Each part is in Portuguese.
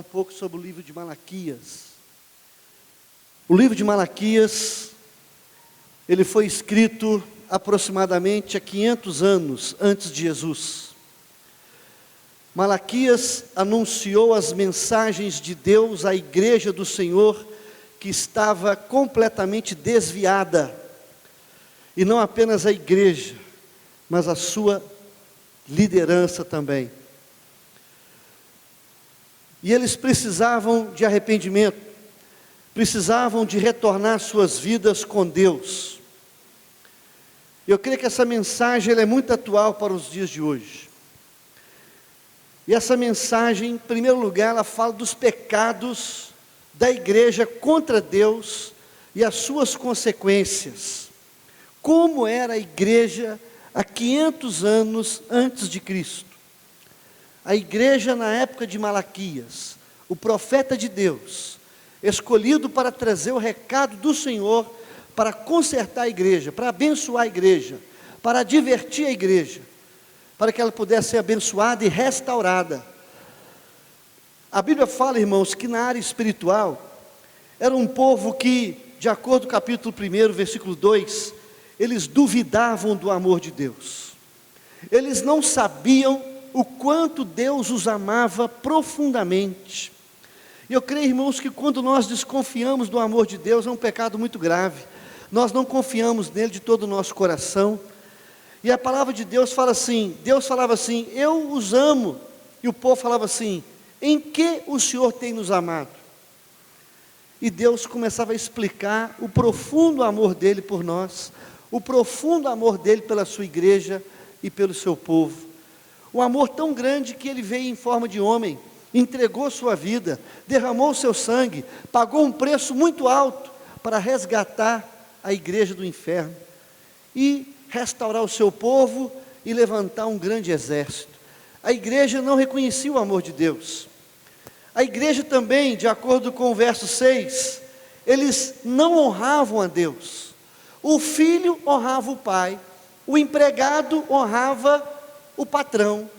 Um pouco sobre o livro de Malaquias. O livro de Malaquias, ele foi escrito aproximadamente há 500 anos antes de Jesus. Malaquias anunciou as mensagens de Deus à igreja do Senhor, que estava completamente desviada. E não apenas a igreja, mas a sua liderança também. E eles precisavam de arrependimento, precisavam de retornar suas vidas com Deus. Eu creio que essa mensagem ela é muito atual para os dias de hoje. E essa mensagem, em primeiro lugar, ela fala dos pecados da igreja contra Deus e as suas consequências. Como era a igreja há 500 anos antes de Cristo. A igreja na época de Malaquias, o profeta de Deus, escolhido para trazer o recado do Senhor, para consertar a igreja, para abençoar a igreja, para divertir a igreja, para que ela pudesse ser abençoada e restaurada. A Bíblia fala, irmãos, que na área espiritual, era um povo que, de acordo com o capítulo 1, versículo 2, eles duvidavam do amor de Deus. Eles não sabiam o quanto Deus os amava profundamente. E eu creio, irmãos, que quando nós desconfiamos do amor de Deus, é um pecado muito grave. Nós não confiamos nele de todo o nosso coração. E a palavra de Deus fala assim, Deus falava assim, eu os amo. E o povo falava assim, em que o Senhor tem nos amado? E Deus começava a explicar o profundo amor dele por nós, o profundo amor dele pela sua igreja e pelo seu povo. Um amor tão grande que ele veio em forma de homem, entregou sua vida, derramou seu sangue, pagou um preço muito alto para resgatar a igreja do inferno e restaurar o seu povo e levantar um grande exército. A igreja não reconhecia o amor de Deus. A igreja também, de acordo com o verso 6, eles não honravam a Deus. O filho honrava o pai, o empregado honrava o patrão,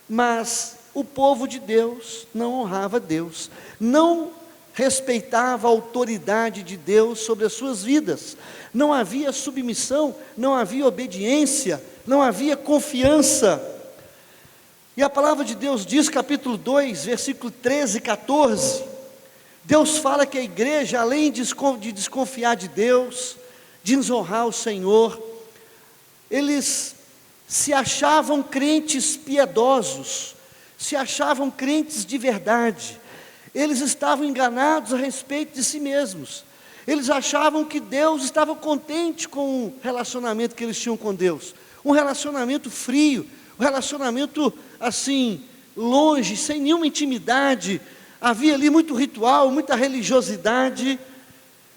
mas o povo de Deus não honrava Deus, não respeitava a autoridade de Deus sobre as suas vidas, não havia submissão, não havia obediência, não havia confiança. E a palavra de Deus diz, capítulo 2, versículo 13 e 14, Deus fala que a igreja, além de desconfiar de Deus, de desonrar o Senhor, eles se achavam crentes piedosos, se achavam crentes de verdade. Eles estavam enganados a respeito de si mesmos. Eles achavam que Deus estava contente com o relacionamento que eles tinham com Deus. Um relacionamento frio, um relacionamento assim, longe, sem nenhuma intimidade. Havia ali muito ritual, muita religiosidade.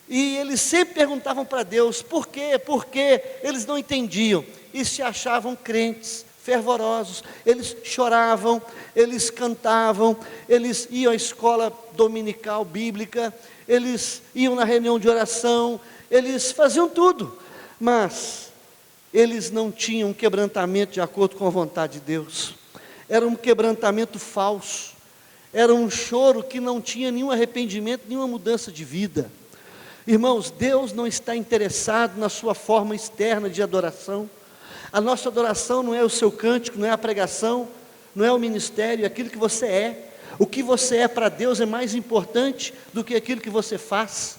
E eles sempre perguntavam para Deus, por quê? Por quê? Eles não entendiam. E se achavam crentes, fervorosos, eles choravam, eles cantavam, eles iam à escola dominical bíblica, eles iam na reunião de oração, eles faziam tudo, mas eles não tinham um quebrantamento de acordo com a vontade de Deus, era um quebrantamento falso, era um choro que não tinha nenhum arrependimento, nenhuma mudança de vida. Irmãos, Deus não está interessado na sua forma externa de adoração. A nossa adoração não é o seu cântico, não é a pregação, não é o ministério, é aquilo que você é. O que você é para Deus é mais importante do que aquilo que você faz.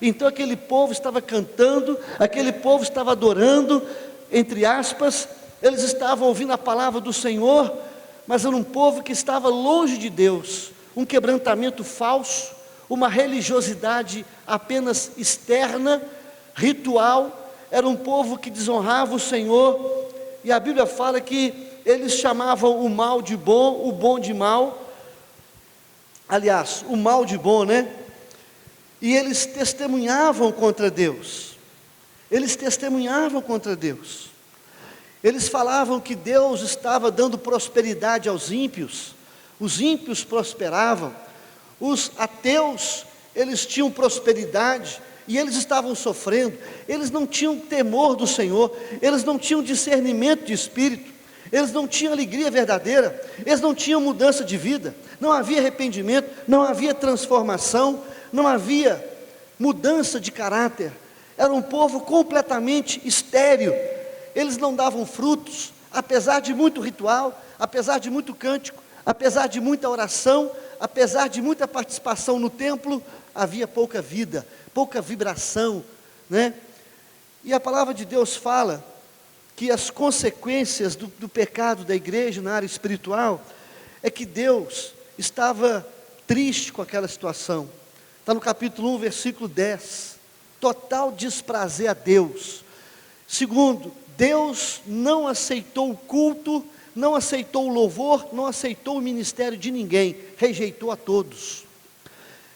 Então aquele povo estava cantando, aquele povo estava adorando, entre aspas, eles estavam ouvindo a palavra do Senhor, mas era um povo que estava longe de Deus, um quebrantamento falso, uma religiosidade apenas externa, ritual. Era um povo que desonrava o Senhor, e a Bíblia fala que eles chamavam o mal de bom, o bom de mal, aliás, o mal de bom, né? E eles testemunhavam contra Deus, eles testemunhavam contra Deus, eles falavam que Deus estava dando prosperidade aos ímpios, os ímpios prosperavam, os ateus, eles tinham prosperidade, e eles estavam sofrendo, eles não tinham temor do Senhor, eles não tinham discernimento de espírito, eles não tinham alegria verdadeira, eles não tinham mudança de vida, não havia arrependimento, não havia transformação, não havia mudança de caráter. Era um povo completamente estéril, eles não davam frutos, apesar de muito ritual, apesar de muito cântico, apesar de muita oração, apesar de muita participação no templo, havia pouca vida, pouca vibração, né? E a palavra de Deus fala que as consequências do pecado da igreja na área espiritual, é que Deus estava triste com aquela situação. Está no capítulo 1, versículo 10, total desprazer a Deus. Segundo, Deus não aceitou o culto, não aceitou o louvor, não aceitou o ministério de ninguém, rejeitou a todos.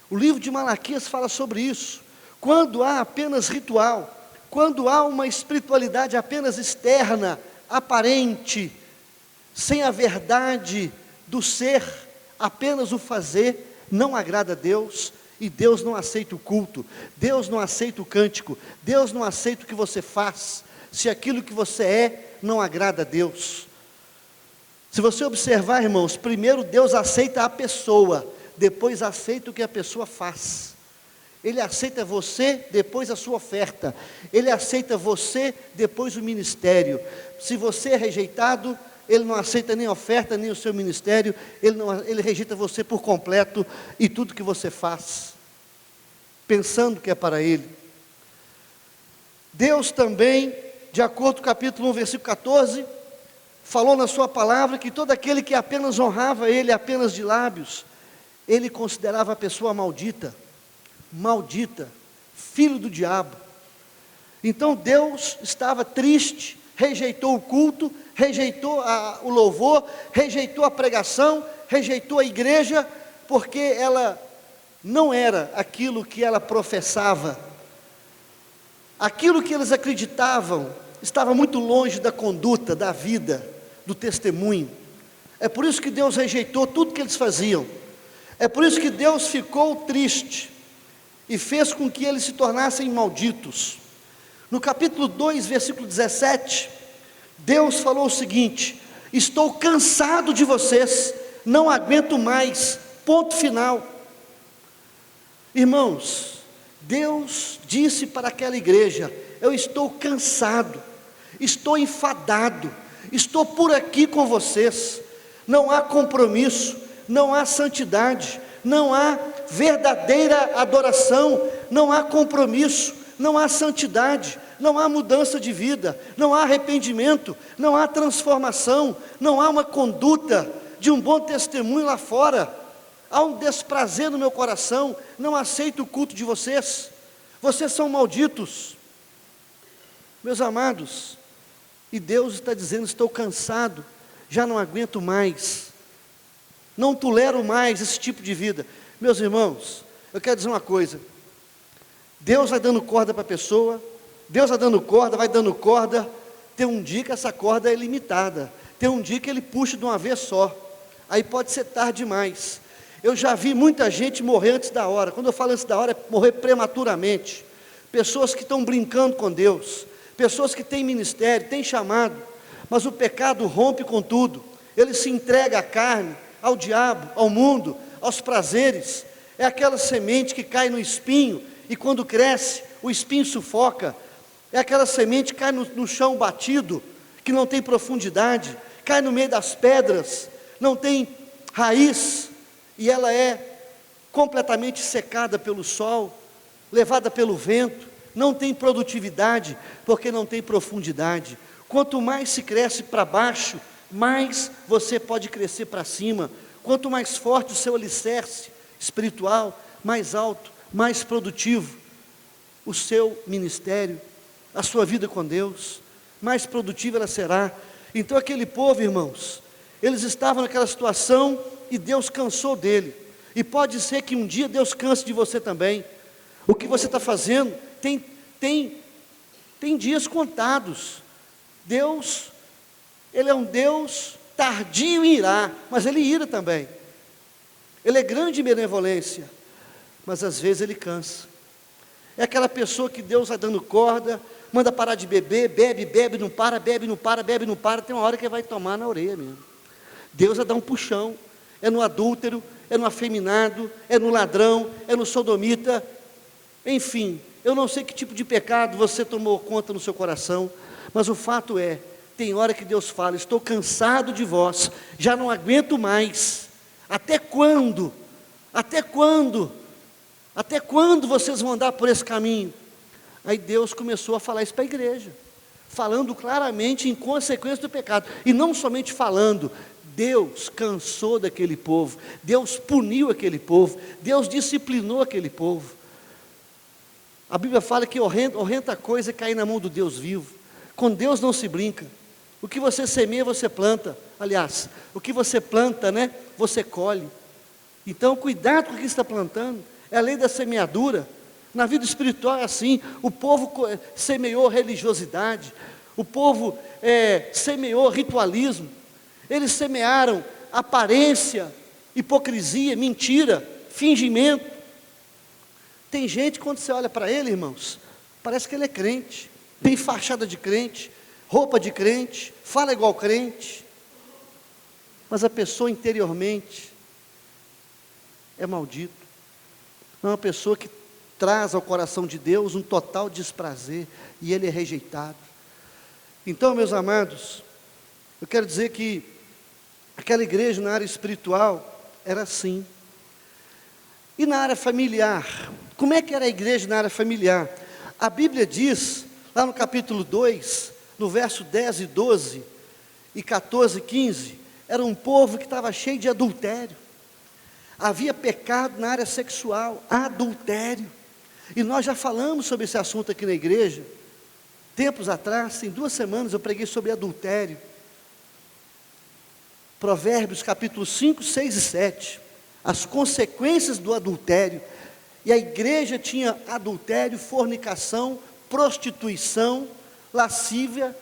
O livro de Malaquias fala sobre isso. Quando há apenas ritual, quando há uma espiritualidade apenas externa, aparente, sem a verdade do ser, apenas o fazer, não agrada a Deus, e Deus não aceita o culto, Deus não aceita o cântico, Deus não aceita o que você faz, se aquilo que você é não agrada a Deus. Se você observar, irmãos, primeiro Deus aceita a pessoa, depois aceita o que a pessoa faz. Ele aceita você, depois a sua oferta. Ele aceita você, depois o ministério. Se você é rejeitado, Ele não aceita nem a oferta, nem o seu ministério. Ele rejeita você por completo e tudo que você faz, pensando que é para Ele. Deus também, de acordo com o capítulo 1, versículo 14, falou na sua palavra que todo aquele que apenas honrava Ele, apenas de lábios, Ele considerava a pessoa maldita, filho do diabo. Então Deus estava triste, rejeitou o culto, rejeitou o louvor, rejeitou a pregação, rejeitou a igreja, porque ela não era aquilo que ela professava. Aquilo que eles acreditavam estava muito longe da conduta, da vida, do testemunho. É por isso que Deus rejeitou tudo que eles faziam. É por isso que Deus ficou triste e fez com que eles se tornassem malditos. No capítulo 2, versículo 17, Deus falou o seguinte: estou cansado de vocês, não aguento mais, ponto final. Irmãos, Deus disse para aquela igreja: eu estou cansado, estou enfadado, estou por aqui com vocês, não há compromisso, não há santidade, não há verdadeira adoração, não há compromisso, não há santidade, não há mudança de vida, não há arrependimento, não há transformação, não há uma conduta de um bom testemunho lá fora. Há um desprazer no meu coração, não aceito o culto de vocês, vocês são malditos. Meus amados, e Deus está dizendo: estou cansado, já não aguento mais, não tolero mais esse tipo de vida. Meus irmãos, eu quero dizer uma coisa: Deus vai dando corda para a pessoa, Deus vai dando corda, tem um dia que essa corda é limitada, tem um dia que Ele puxa de uma vez só, aí pode ser tarde demais. Eu já vi muita gente morrer antes da hora. Quando eu falo antes da hora, é morrer prematuramente. Pessoas que estão brincando com Deus, pessoas que têm ministério, têm chamado, mas o pecado rompe com tudo. Ele se entrega à carne, ao diabo, ao mundo, aos prazeres. É aquela semente que cai no espinho, e quando cresce, o espinho sufoca. É aquela semente que cai no chão batido, que não tem profundidade, cai no meio das pedras, não tem raiz, e ela é completamente secada pelo sol, levada pelo vento, não tem produtividade, porque não tem profundidade. Quanto mais se cresce para baixo, mais você pode crescer para cima. Quanto mais forte o seu alicerce espiritual, mais alto, mais produtivo o seu ministério, a sua vida com Deus, mais produtiva ela será. Então aquele povo, irmãos, eles estavam naquela situação e Deus cansou dele. E pode ser que um dia Deus canse de você também. O que você está fazendo tem dias contados. Deus, Ele é um Deus tardio em irar, mas Ele ira também. Ele é grande em benevolência, mas às vezes Ele cansa. É aquela pessoa que Deus vai dando corda, manda parar de beber, bebe, bebe, não para, bebe, não para, bebe, não para, tem uma hora que vai tomar na orelha mesmo. Deus vai dar um puxão, é no adúltero, é no afeminado, é no ladrão, é no sodomita, enfim, eu não sei que tipo de pecado você tomou conta no seu coração, mas o fato é, tem hora que Deus fala, estou cansado de vós, já não aguento mais, até quando? Até quando? Até quando vocês vão andar por esse caminho? Aí Deus começou a falar isso para a igreja, falando claramente em consequência do pecado, e não somente falando, Deus cansou daquele povo, Deus puniu aquele povo, Deus disciplinou aquele povo. A Bíblia fala que horrenda coisa é cair na mão do Deus vivo. Com Deus não se brinca. O que você semeia, você planta. Aliás, o que você planta, né, você colhe. Então, cuidado com o que está plantando. É a lei da semeadura. Na vida espiritual é assim. O povo semeou religiosidade. O povo semeou ritualismo. Eles semearam aparência, hipocrisia, mentira, fingimento. Tem gente, quando você olha para ele, irmãos, parece que ele é crente, tem fachada de crente, roupa de crente, fala igual crente, mas a pessoa interiormente é maldito. É uma pessoa que traz ao coração de Deus um total desprazer, e ele é rejeitado. Então, meus amados, eu quero dizer que aquela igreja na área espiritual era assim. E na área familiar, como é que era a igreja na área familiar? A Bíblia diz, lá no capítulo 2, no verso 10 e 12, e 14 e 15, era um povo que estava cheio de adultério. Havia pecado na área sexual, adultério. E nós já falamos sobre esse assunto aqui na igreja. Tempos atrás, em 2 semanas, eu preguei sobre adultério. Provérbios capítulo 5, 6 e 7. As consequências do adultério. E a igreja tinha adultério, fornicação, prostituição, lascívia,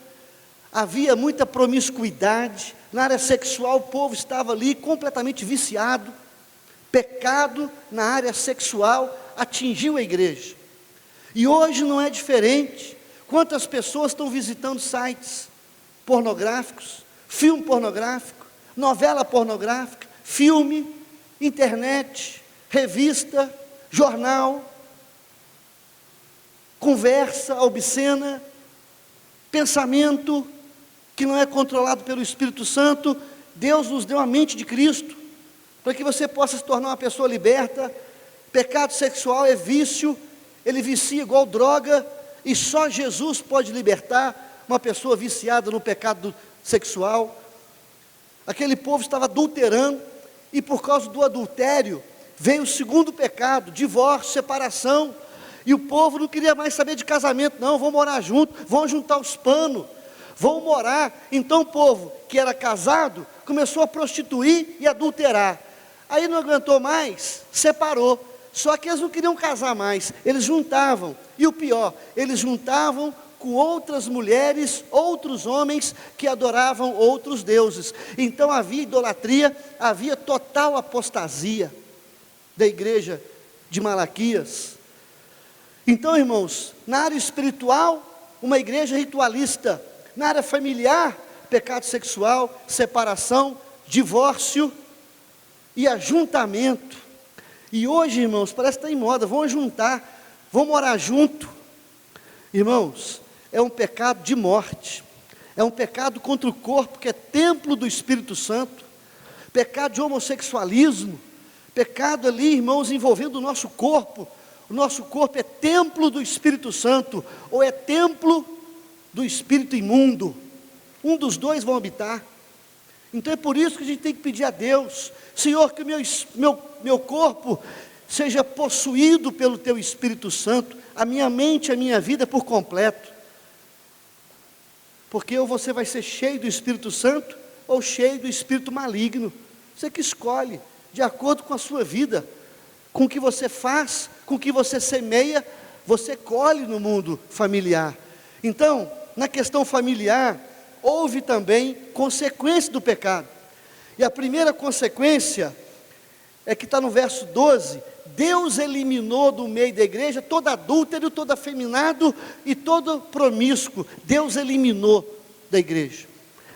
havia muita promiscuidade, na área sexual o povo estava ali completamente viciado, pecado na área sexual atingiu a igreja, e hoje não é diferente. Quantas pessoas estão visitando sites pornográficos, filme pornográfico, novela pornográfica, filme, internet, revista, jornal, conversa obscena, pensamento que não é controlado pelo Espírito Santo. Deus nos deu a mente de Cristo, para que você possa se tornar uma pessoa liberta. Pecado sexual é vício, ele vicia igual droga, e só Jesus pode libertar uma pessoa viciada no pecado sexual. Aquele povo estava adulterando, e por causa do adultério, veio o segundo pecado, divórcio, separação, e o povo não queria mais saber de casamento, não, vão morar junto, vão juntar os panos, vão morar. Então o povo que era casado, começou a prostituir e adulterar, aí não aguentou mais, separou, só que eles não queriam casar mais, eles juntavam, e o pior, eles juntavam com outras mulheres, outros homens que adoravam outros deuses. Então havia idolatria, havia total apostasia da igreja de Malaquias. Então, irmãos, na área espiritual, uma igreja ritualista. Na área familiar, pecado sexual, separação, divórcio e ajuntamento. E hoje, irmãos, parece que está em moda, vão juntar, vão morar junto. Irmãos, é um pecado de morte, é um pecado contra o corpo, que é templo do Espírito Santo, pecado de homossexualismo, pecado ali, irmãos, envolvendo o nosso corpo é templo do Espírito Santo, ou é templo do espírito imundo, um dos dois vão habitar. Então é por isso que a gente tem que pedir a Deus: Senhor, que o meu corpo seja possuído pelo Teu Espírito Santo, a minha mente, a minha vida por completo, porque ou você vai ser cheio do Espírito Santo, ou cheio do espírito maligno, você que escolhe, de acordo com a sua vida, com o que você faz, com o que você semeia, você colhe no mundo familiar. Então, na questão familiar, houve também consequência do pecado, e a primeira consequência, é que está no verso 12, Deus eliminou do meio da igreja todo adúltero, todo afeminado e todo promíscuo. Deus eliminou da igreja.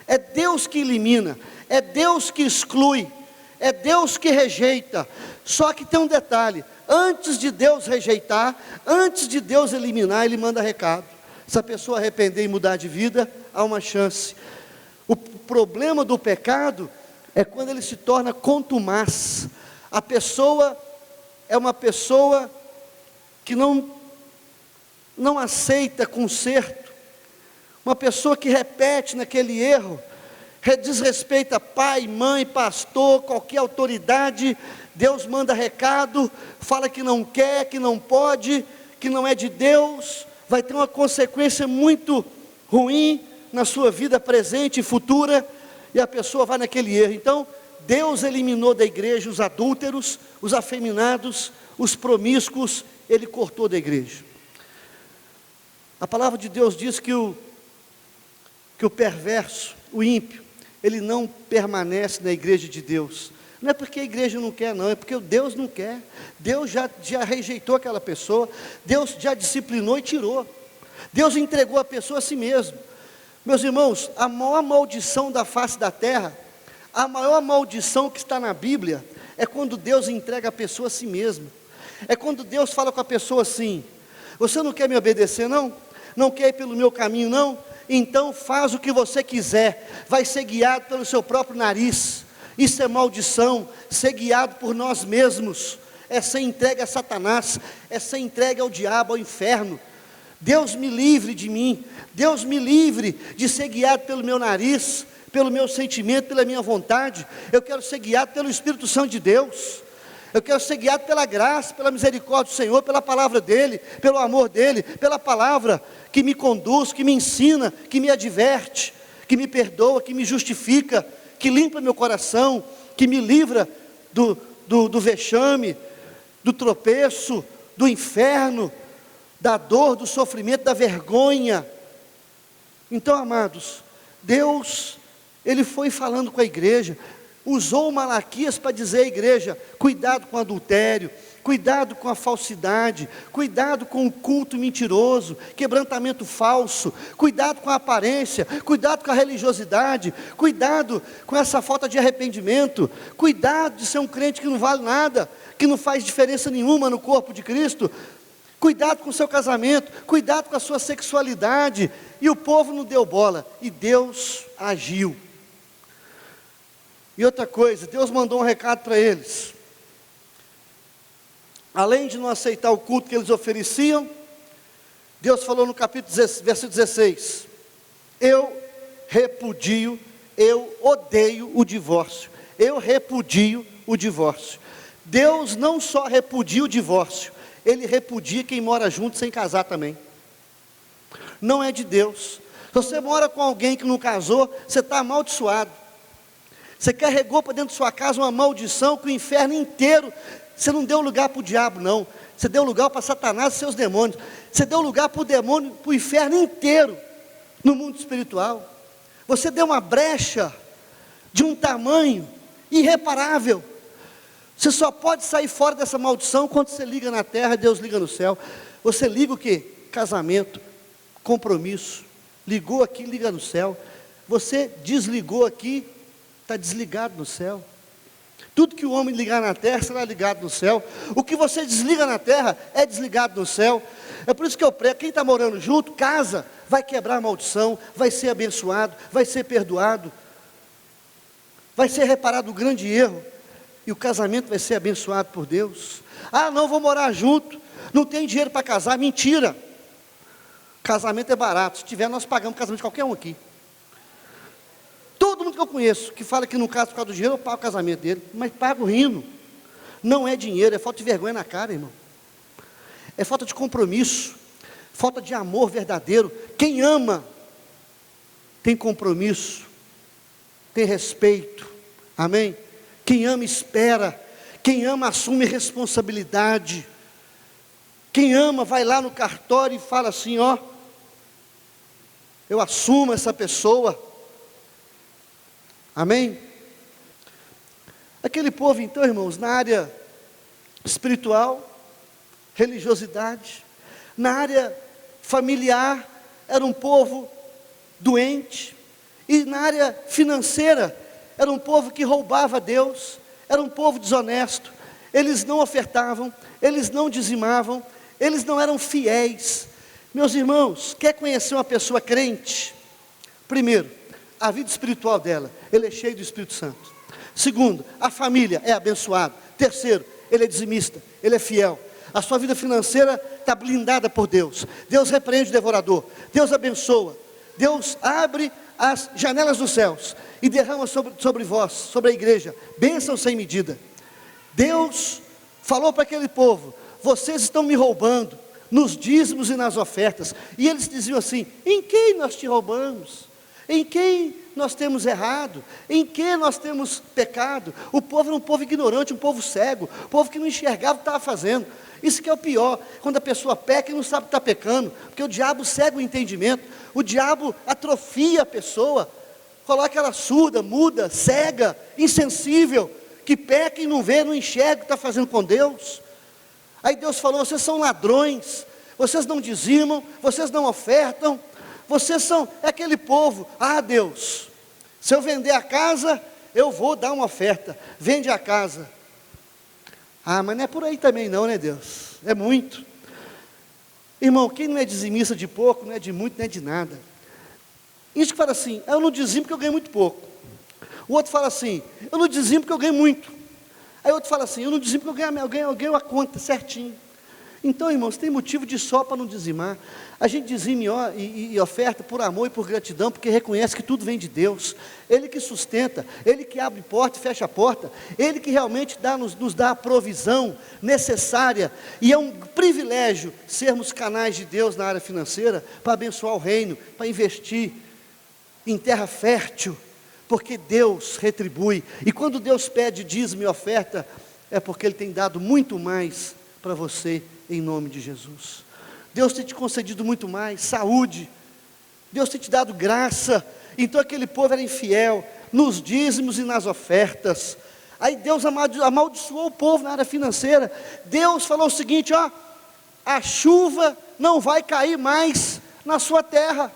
É Deus que elimina, é Deus que exclui, é Deus que rejeita. Só que tem um detalhe: antes de Deus rejeitar, antes de Deus eliminar, Ele manda recado. Se a pessoa arrepender e mudar de vida, há uma chance. O problema do pecado é quando ele se torna contumaz. A pessoa é uma pessoa que não aceita conserto, uma pessoa que repete naquele erro, desrespeita pai, mãe, pastor, qualquer autoridade. Deus manda recado, fala que não quer, que não pode, que não é de Deus, vai ter uma consequência muito ruim na sua vida presente e futura, e a pessoa vai naquele erro. Então, Deus eliminou da igreja os adúlteros, os afeminados, os promíscuos, Ele cortou da igreja. A palavra de Deus diz que o perverso, o ímpio, ele não permanece na igreja de Deus. Não é porque a igreja não quer, não, é porque Deus não quer. Deus já rejeitou aquela pessoa, Deus já disciplinou e tirou. Deus entregou a pessoa a si mesmo. Meus irmãos, a maior maldição da face da terra, a maior maldição que está na Bíblia, é quando Deus entrega a pessoa a si mesmo. É quando Deus fala com a pessoa assim: você não quer me obedecer não? Não quer ir pelo meu caminho não? Então faz o que você quiser, vai ser guiado pelo seu próprio nariz. Isso é maldição, ser guiado por nós mesmos, é ser entregue a Satanás, é ser entregue ao diabo, ao inferno. Deus me livre de mim, Deus me livre de ser guiado pelo meu nariz, pelo meu sentimento, pela minha vontade. Eu quero ser guiado pelo Espírito Santo de Deus, eu quero ser guiado pela graça, pela misericórdia do Senhor, pela palavra dEle, pelo amor dEle, pela palavra que me conduz, que me ensina, que me adverte, que me perdoa, que me justifica, que limpa meu coração, que me livra do vexame, do tropeço, do inferno, da dor, do sofrimento, da vergonha. Então, amados, Deus, Ele foi falando com a igreja, usou Malaquias para dizer à igreja: cuidado com o adultério, cuidado com a falsidade, cuidado com o culto mentiroso, quebrantamento falso, cuidado com a aparência, cuidado com a religiosidade, cuidado com essa falta de arrependimento, cuidado de ser um crente que não vale nada, que não faz diferença nenhuma no corpo de Cristo, cuidado com o seu casamento, cuidado com a sua sexualidade. E o povo não deu bola, e Deus agiu. E outra coisa, Deus mandou um recado para eles. Além de não aceitar o culto que eles ofereciam, Deus falou no capítulo 10, verso 16: eu repudio, eu odeio o divórcio. Eu repudio o divórcio. Deus não só repudia o divórcio, Ele repudia quem mora junto sem casar também. Não é de Deus. Se você mora com alguém que não casou, você está amaldiçoado. Você carregou para dentro de sua casa uma maldição que o inferno inteiro. Você não deu lugar para o diabo, não. Você deu lugar para Satanás e seus demônios. Você deu lugar para o demônio, para o inferno inteiro, no mundo espiritual. Você deu uma brecha de um tamanho irreparável. Você só pode sair fora dessa maldição quando você liga na terra, Deus liga no céu. Você liga o quê? Casamento, compromisso. Ligou aqui, liga no céu. Você desligou aqui, está desligado no céu. Tudo que o homem ligar na terra será ligado no céu. O que você desliga na terra é desligado no céu. É por isso que eu prego: quem está morando junto, casa, vai quebrar a maldição, vai ser abençoado, vai ser perdoado, vai ser reparado o grande erro, e o casamento vai ser abençoado por Deus. Ah, não, vou morar junto, não tem dinheiro para casar. Mentira. Casamento é barato. Se tiver, nós pagamos casamento de qualquer um aqui. Todo mundo que eu conheço que fala que não casa por causa do dinheiro, eu pago o casamento dele, mas pago rindo. Não é dinheiro, é falta de vergonha na cara, irmão. É falta de compromisso, falta de amor verdadeiro. Quem ama tem compromisso, tem respeito, amém? Quem ama espera, quem ama assume responsabilidade. Quem ama vai lá no cartório e fala assim: ó, eu assumo essa pessoa. Amém? Aquele povo então, irmãos, na área espiritual, religiosidade. Na área familiar, era um povo doente. E na área financeira, era um povo que roubava a Deus, era um povo desonesto. Eles não ofertavam, eles não dizimavam, eles não eram fiéis. Meus irmãos, quer conhecer uma pessoa crente? Primeiro, a vida espiritual dela, ele é cheio do Espírito Santo. Segundo, a família é abençoada. Terceiro, ele é dizimista, ele é fiel. A sua vida financeira está blindada por Deus. Deus repreende o devorador, Deus abençoa, Deus abre as janelas dos céus e derrama sobre vós, sobre a igreja, bênção sem medida. Deus falou para aquele povo: vocês estão me roubando nos dízimos e nas ofertas. E eles diziam assim: em quem nós te roubamos? Em quem nós temos errado? Em que nós temos pecado? O povo era um povo ignorante, um povo cego, um povo que não enxergava o que estava fazendo. Isso que é o pior, quando a pessoa peca e não sabe que está pecando, porque o diabo cega o entendimento, o diabo atrofia a pessoa, coloca ela surda, muda, cega, insensível, que peca e não vê, não enxerga o que está fazendo com Deus. Aí Deus falou: vocês são ladrões, vocês não dizimam, vocês não ofertam, vocês são aquele povo. Ah, Deus, se eu vender a casa, eu vou dar uma oferta. Vende a casa. Ah, mas não é por aí também não, né, Deus? É muito. Irmão, quem não é dizimista de pouco, não é de muito, não é de nada. Isso que fala assim: eu não dizimo porque eu ganho muito pouco. O outro fala assim: eu não dizimo porque eu ganho muito. Aí outro fala assim: eu não dizimo porque eu ganho a conta certinho. Então, irmãos, tem motivo de só para não dizimar. A gente dizima e oferta por amor e por gratidão, porque reconhece que tudo vem de Deus. Ele que sustenta, Ele que abre porta e fecha a porta, Ele que realmente nos dá a provisão necessária. E é um privilégio sermos canais de Deus na área financeira, para abençoar o reino, para investir em terra fértil, porque Deus retribui. E quando Deus pede dízimo e oferta, é porque Ele tem dado muito mais para você, em nome de Jesus. Deus tem te concedido muito mais, saúde, Deus tem te dado graça. Então aquele povo era infiel nos dízimos e nas ofertas. Aí Deus amaldiçoou o povo na área financeira. Deus falou o seguinte: ó, a chuva não vai cair mais na sua terra,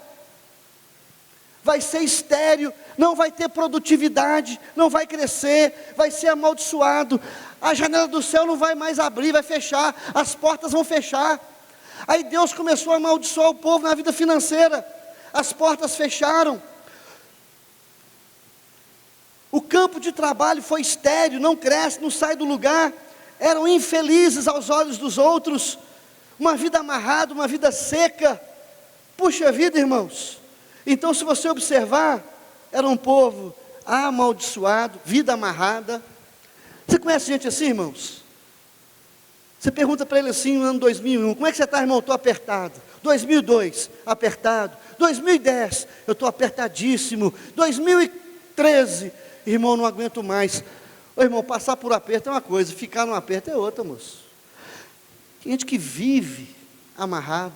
vai ser estéril, não vai ter produtividade, não vai crescer, vai ser amaldiçoado. A janela do céu não vai mais abrir, vai fechar, as portas vão fechar. Aí Deus começou a amaldiçoar o povo na vida financeira, as portas fecharam, o campo de trabalho foi estéril, não cresce, não sai do lugar, eram infelizes aos olhos dos outros, uma vida amarrada, uma vida seca. Puxa vida, irmãos. Então, se você observar, era um povo amaldiçoado, vida amarrada. Você conhece gente assim, irmãos? Você pergunta para ele assim no ano 2001, como é que você está, irmão? Estou apertado. 2002, apertado. 2010, eu estou apertadíssimo. 2013, irmão, não aguento mais. Ô, irmão, passar por aperto é uma coisa, ficar no aperto é outra, moço. Tem gente que vive amarrado,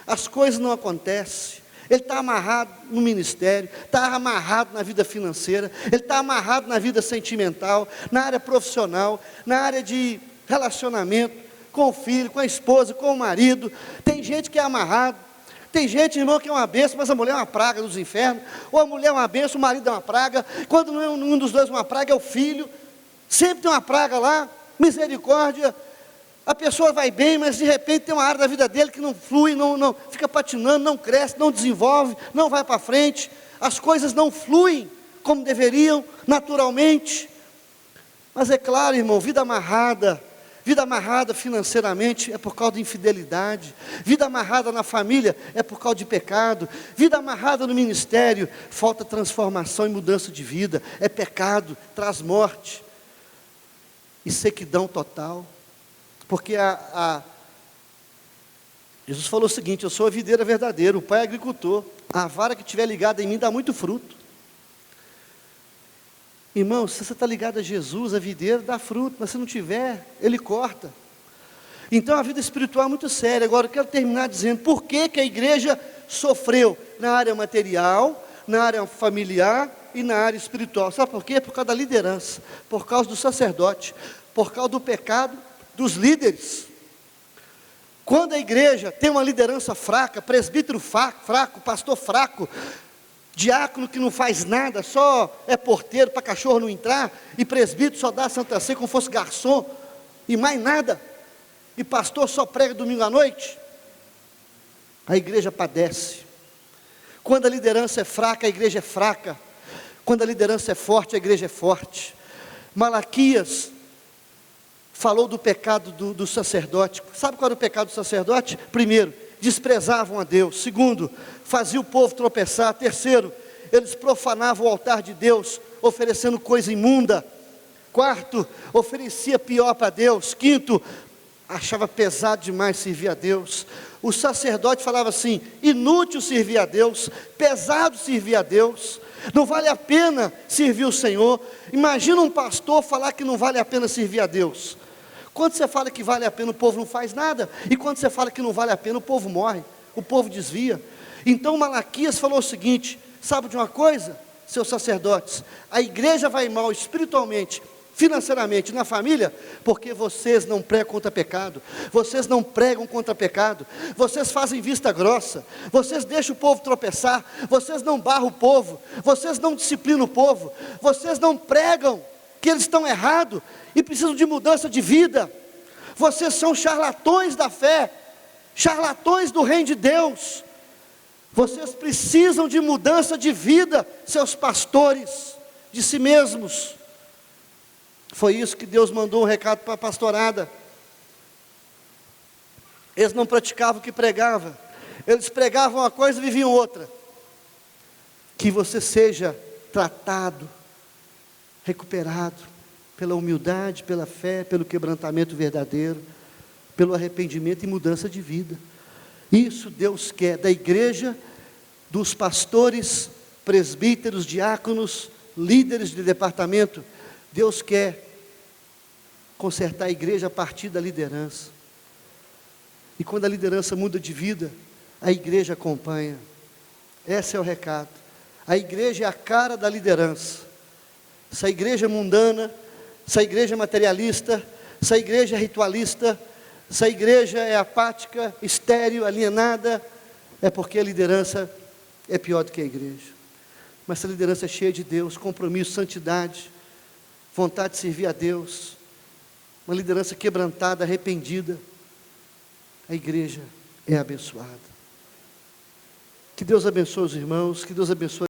as coisas não acontecem. Ele está amarrado no ministério, está amarrado na vida financeira, ele está amarrado na vida sentimental, na área profissional, na área de relacionamento, com o filho, com a esposa, com o marido. Tem gente que é amarrado, tem gente, irmão, que é uma bênção, mas a mulher é uma praga dos infernos, ou a mulher é uma bênção, o marido é uma praga. Quando não é um dos dois uma praga, é o filho, sempre tem uma praga lá. Misericórdia. A pessoa vai bem, mas de repente tem uma área da vida dele que não flui, não fica patinando, não cresce, não desenvolve, não vai para frente. As coisas não fluem como deveriam, naturalmente. Mas é claro, irmão, vida amarrada financeiramente é por causa de infidelidade. Vida amarrada na família é por causa de pecado. Vida amarrada no ministério, falta transformação e mudança de vida. É pecado, traz morte e sequidão total. Porque Jesus falou o seguinte: eu sou a videira verdadeira, o Pai é agricultor, a vara que estiver ligada em mim dá muito fruto. Irmão, se você está ligado a Jesus, a videira dá fruto, mas se não tiver, Ele corta. Então a vida espiritual é muito séria. Agora eu quero terminar dizendo por que a igreja sofreu na área material, na área familiar e na área espiritual. Sabe por quê? Por causa da liderança, por causa do sacerdote, por causa do pecado dos líderes. Quando a igreja tem uma liderança fraca, presbítero fraco, pastor fraco, diácono que não faz nada, só é porteiro para cachorro não entrar, e presbítero só dá Santa Ceia como fosse garçom, e mais nada, e pastor só prega domingo à noite, a igreja padece. Quando a liderança é fraca, a igreja é fraca. Quando a liderança é forte, a igreja é forte. Malaquias falou do pecado do sacerdote. Sabe qual era o pecado do sacerdote? Primeiro, desprezavam a Deus. Segundo, faziam o povo tropeçar. Terceiro, eles profanavam o altar de Deus, oferecendo coisa imunda. Quarto, oferecia pior para Deus. Quinto, achava pesado demais servir a Deus. O sacerdote falava assim: inútil servir a Deus, pesado servir a Deus, não vale a pena servir o Senhor. Imagina um pastor falar que não vale a pena servir a Deus. Quando você fala que vale a pena, o povo não faz nada, e quando você fala que não vale a pena, o povo morre, o povo desvia. Então Malaquias falou o seguinte: sabe de uma coisa, seus sacerdotes, a igreja vai mal espiritualmente, financeiramente, na família, porque vocês não pregam contra pecado, vocês não pregam contra pecado, vocês fazem vista grossa, vocês deixam o povo tropeçar, vocês não barram o povo, vocês não disciplinam o povo, vocês não pregam que eles estão errados e precisam de mudança de vida, vocês são charlatões da fé, charlatões do reino de Deus, vocês precisam de mudança de vida, seus pastores, de si mesmos. Foi isso que Deus mandou um recado para a pastorada. Eles não praticavam o que pregavam, eles pregavam uma coisa e viviam outra. Que você seja tratado, recuperado, pela humildade, pela fé, pelo quebrantamento verdadeiro, pelo arrependimento e mudança de vida. Isso Deus quer da igreja, dos pastores, presbíteros, diáconos, líderes de departamento. Deus quer consertar a igreja a partir da liderança. E quando a liderança muda de vida, a igreja acompanha. Esse é o recado. A igreja é a cara da liderança. Se a igreja é mundana, se a igreja é materialista, se a igreja é ritualista, se a igreja é apática, estéril, alienada, é porque a liderança é pior do que a igreja. Mas se a liderança é cheia de Deus, compromisso, santidade, vontade de servir a Deus, uma liderança quebrantada, arrependida, a igreja é abençoada. Que Deus abençoe os irmãos, que Deus abençoe